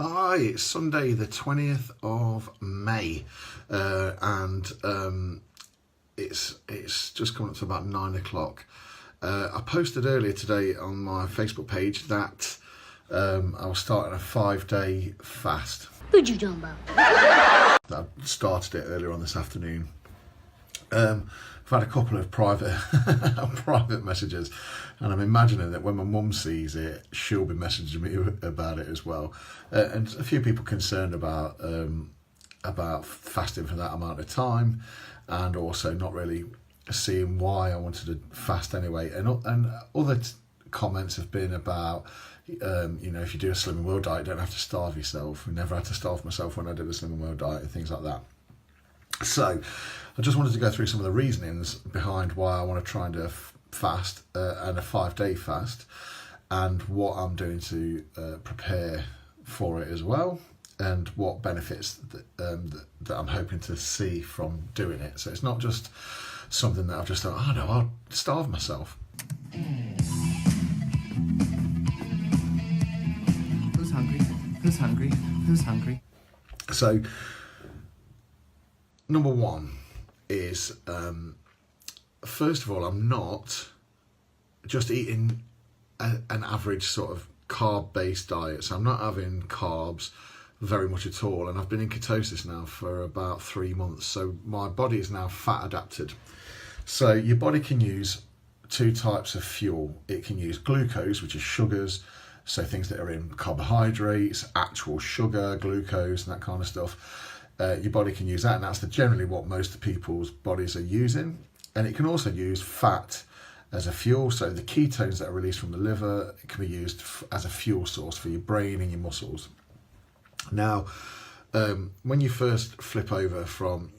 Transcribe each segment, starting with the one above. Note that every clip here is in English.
Hi, it's Sunday the 20th of May and it's just coming up to about 9 o'clock. I posted earlier today on my Facebook page that I was starting a 5-day fast. What you talking about? I started it earlier on this afternoon. I've had a couple of private messages, and I'm imagining that when my mum sees it, she'll be messaging me about it as well. And a few people concerned about fasting for that amount of time, and also not really seeing why I wanted to fast anyway. And other comments have been about, if you do a Slim and Well diet, you don't have to starve yourself. I never had to starve myself when I did a Slim and Well diet and things like that. So I just wanted to go through some of the reasonings behind why I want to try and do a fast and a 5-day fast, and what I'm doing to prepare for it as well, and what benefits that I'm hoping to see from doing it. So it's not just something that I've just thought, oh no, I'll starve myself. Who's hungry? Who's hungry? Who's hungry? So number one is, first of all, I'm not just eating an average sort of carb-based diet. So I'm not having carbs very much at all. And I've been in ketosis now for about 3 months. So my body is now fat adapted. So your body can use two types of fuel. It can use glucose, which is sugars. So things that are in carbohydrates, actual sugar, glucose, and that kind of stuff. Your body can use that, and that's generally what most people's bodies are using. And it can also use fat as a fuel. So the ketones that are released from the liver can be used as a fuel source for your brain and your muscles. Now, when you first flip over from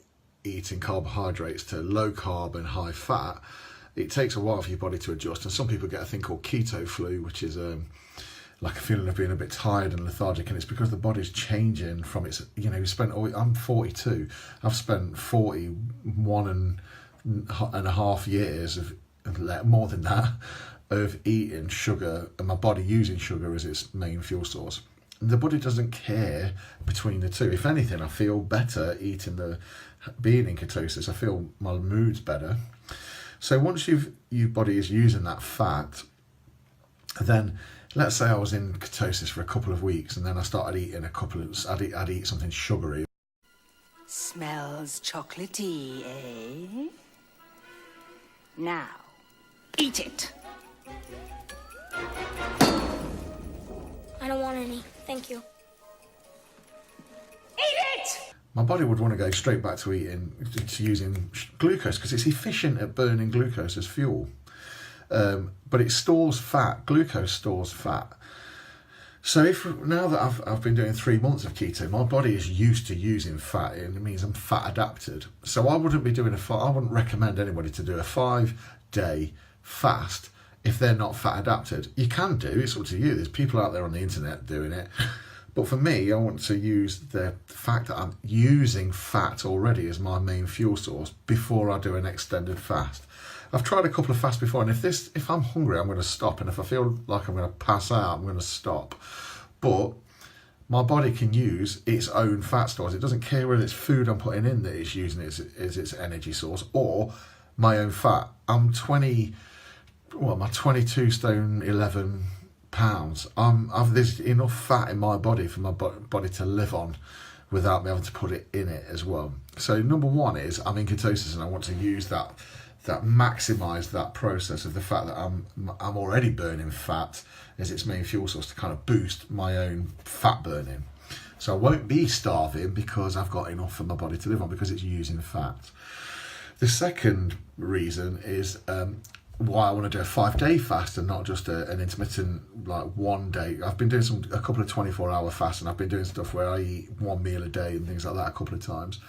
eating carbohydrates to low carb and high fat, it takes a while for your body to adjust. And some people get a thing called keto flu, which is like a feeling of being a bit tired and lethargic, and it's because the body's changing from its, I'm 42, I've spent 41 and a half years of, more than that, of eating sugar, and my body using sugar as its main fuel source. The body doesn't care between the two. If anything, I feel better being in ketosis. I feel my mood's better. So once your body is using that fat, then let's say I was in ketosis for a couple of weeks, and then I started eating I'd eat something sugary. Smells chocolatey, eh? Now, eat it. I don't want any. Thank you. Eat it! My body would want to go straight back to using glucose, because it's efficient at burning glucose as fuel. But it stores fat. Glucose stores fat. So now that I've been doing 3 months of keto, my body is used to using fat, and it means I'm fat adapted. So I wouldn't recommend anybody to do a 5-day fast if they're not fat adapted. You can do, it's up to you. There's people out there on the internet doing it. But for me, I want to use the fact that I'm using fat already as my main fuel source before I do an extended fast. I've tried a couple of fasts before, and if I'm hungry, I'm going to stop, and if I feel like I'm going to pass out, I'm going to stop. But my body can use its own fat stores. It doesn't care whether it's food I'm putting in that it's using as its energy source, or my own fat. I'm 22 stone 11 pounds. There's enough fat in my body for my body to live on without me having to put it in it as well. So number one is I'm in ketosis, and I want to use that maximise that process of the fact that I'm already burning fat as its main fuel source to kind of boost my own fat burning. So I won't be starving because I've got enough for my body to live on, because it's using fat. The second reason is why I want to do a 5-day fast and not just an intermittent, like 1 day. I've been doing a couple of 24-hour fasts, and I've been doing stuff where I eat 1 meal a day and things like that a couple of times.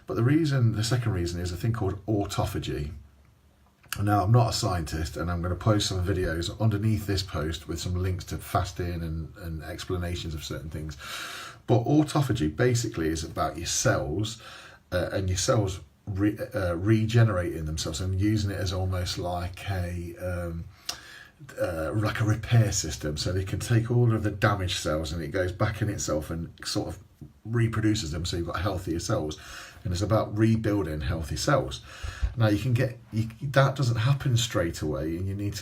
But the second reason is a thing called autophagy. Now, I'm not a scientist, and I'm going to post some videos underneath this post with some links to fasting and explanations of certain things. But autophagy basically is about your cells and your cells regenerating themselves and using it as almost like like a repair system, so they can take all of the damaged cells and it goes back in itself and sort of reproduces them, so you've got healthier cells, and it's about rebuilding healthy cells. Now you can get that doesn't happen straight away, and you need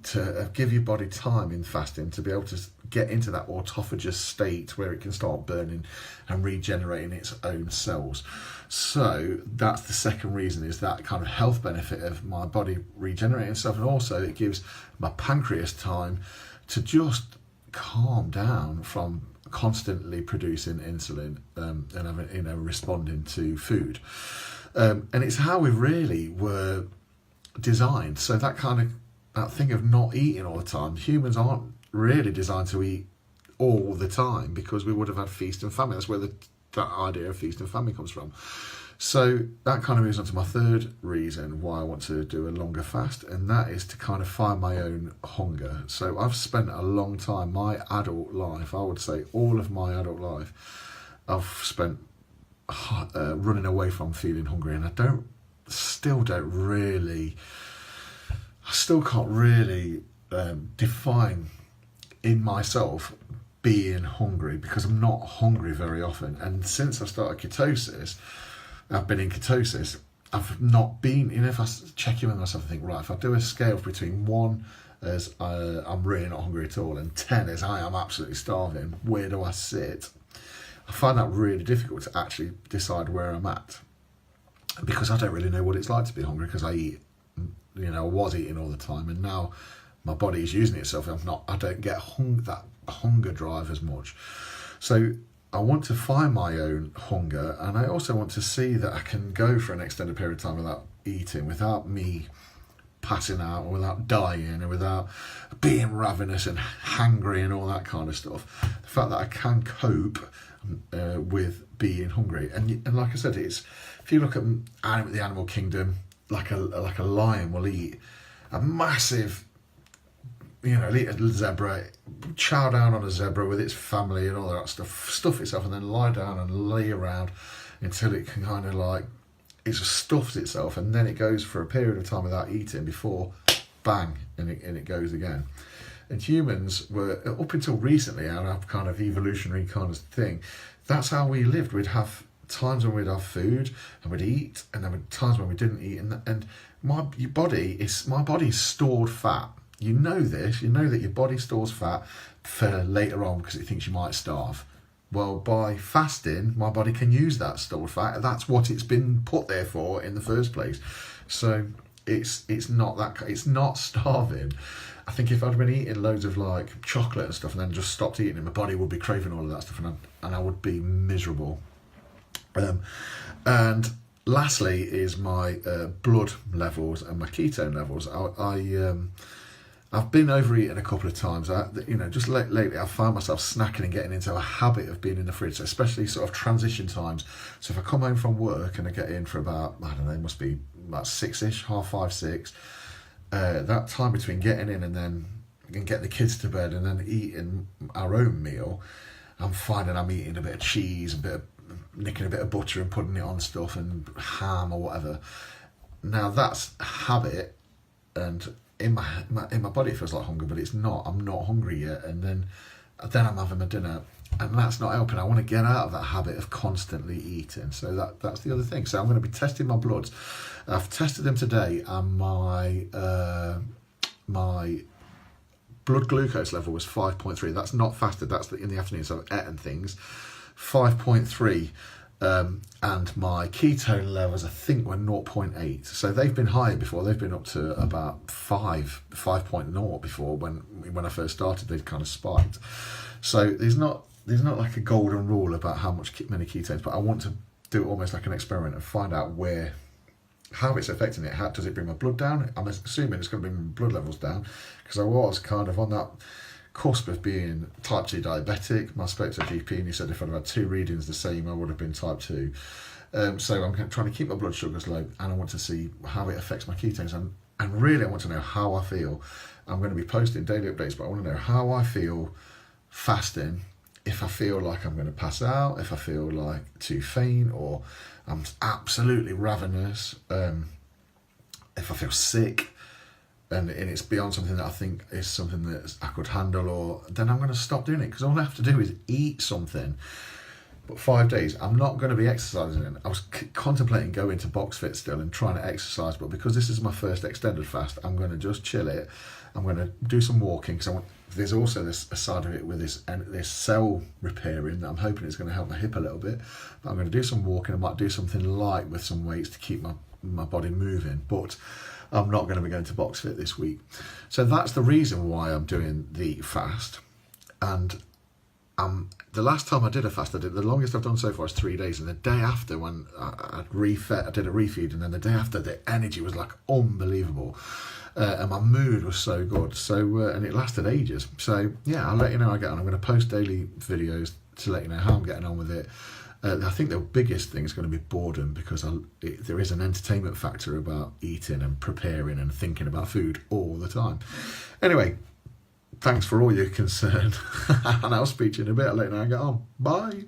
to give your body time in fasting to be able to get into that autophagus state where it can start burning and regenerating its own cells. So that's the second reason, is that kind of health benefit of my body regenerating itself, and also it gives my pancreas time to just calm down from constantly producing insulin and responding to food. And it's how we really were designed. So that thing of not eating all the time, humans aren't really designed to eat all the time, because we would have had feast and famine. That's where that idea of feast and famine comes from. So that kind of moves on to my third reason why I want to do a longer fast, and that is to kind of find my own hunger. So I've spent a long time, my adult life, I would say all of my adult life, I've spent running away from feeling hungry, and I still can't really define in myself being hungry, because I'm not hungry very often. And since I started ketosis, I've been in ketosis, I've not been, if I check in with myself and think, right, if I do a scale between 1 as I'm really not hungry at all, and 10 as I am absolutely starving, where do I sit? I find that really difficult to actually decide where I'm at, because I don't really know what it's like to be hungry, because I eat, I was eating all the time, and now my body is using itself. I don't get that hunger drive as much. So I want to find my own hunger, and I also want to see that I can go for an extended period of time without eating, without me passing out, or without dying, or without being ravenous and hangry and all that kind of stuff. The fact that I can cope with being hungry, and like I said, it's, if you look at the animal kingdom, like a lion will eat a massive, it'll eat a zebra, chow down on a zebra with its family and all that stuff itself, and then lie down and lay around until it can kind of it just stuffs itself, and then it goes for a period of time without eating before bang, and it goes again. And humans were, up until recently, our kind of evolutionary kind of thing, that's how we lived. We'd have times when we'd have food and we'd eat, and there were times when we didn't eat, and my body is stored fat. You know this, you know that your body stores fat for later on because it thinks you might starve. Well, by fasting, my body can use that stored fat. That's what it's been put there for in the first place. So it's not starving. I think if I'd been eating loads of chocolate and stuff and then just stopped eating it, my body would be craving all of that stuff, and I would be miserable. And lastly is my blood levels and my ketone levels. I've been overeating a couple of times. Just lately I've found myself snacking and getting into a habit of being in the fridge, especially sort of transition times. So if I come home from work and I get in for about, I don't know, it must be about 6ish, 5:30, 6, that time between getting in and then getting the kids to bed and then eating our own meal, I'm finding I'm eating a bit of cheese, nicking a bit of butter and putting it on stuff, and ham or whatever. Now that's a habit, and in my body it feels like hunger, but it's not. I'm not hungry yet, and then I'm having my dinner, and that's not helping. I want to get out of that habit of constantly eating. So that's the other thing. So I'm going to be testing my bloods. I've tested them today, and my blood glucose level was 5.3. That's not fasted. That's in the afternoon. So I've eaten things. 5.3. And my ketone levels, I think, were 0.8. So they've been higher before. They've been up to about 5.0 before. When I first started, they'd kind of spiked. So there's not like a golden rule about many ketones, but I want to do almost like an experiment and find out how it's affecting it. How does it bring my blood down? I'm assuming it's going to bring my blood levels down, because I was kind of on that cusp of being type 2 diabetic. I spoke to a GP and he said if I'd had 2 readings the same, I would have been type 2. So I'm trying to keep my blood sugars low, and I want to see how it affects my ketones, and really I want to know how I feel. I'm going to be posting daily updates, but I want to know how I feel fasting, if I feel like I'm going to pass out, if I feel like too faint, or I'm absolutely ravenous, if I feel sick, and it's beyond something that I think is something that I could handle, or then I'm going to stop doing it, because all I have to do is eat something. But 5 days, I'm not going to be exercising. I was contemplating going to box fit still and trying to exercise, but because this is my first extended fast, I'm going to just chill it. I'm going to do some walking, because there's also this a side of it with this cell repairing that I'm hoping is going to help my hip a little bit. But I'm going to do some walking. I might do something light with some weights to keep my body moving, but I'm not going to be going to box fit this week. So that's the reason why I'm doing the fast. And the last time I did a fast, the longest I've done so far is 3 days, and the day after, when I did a refeed, and then the day after, the energy was like unbelievable, and my mood was so good. So and it lasted ages. So yeah, I'll let you know how I get on. I'm going to post daily videos to let you know how I'm getting on with it. I think the biggest thing is going to be boredom, because there is an entertainment factor about eating and preparing and thinking about food all the time. Anyway, thanks for all your concern, and I'll speak to you in a bit. I'll let you know how I get on. Bye.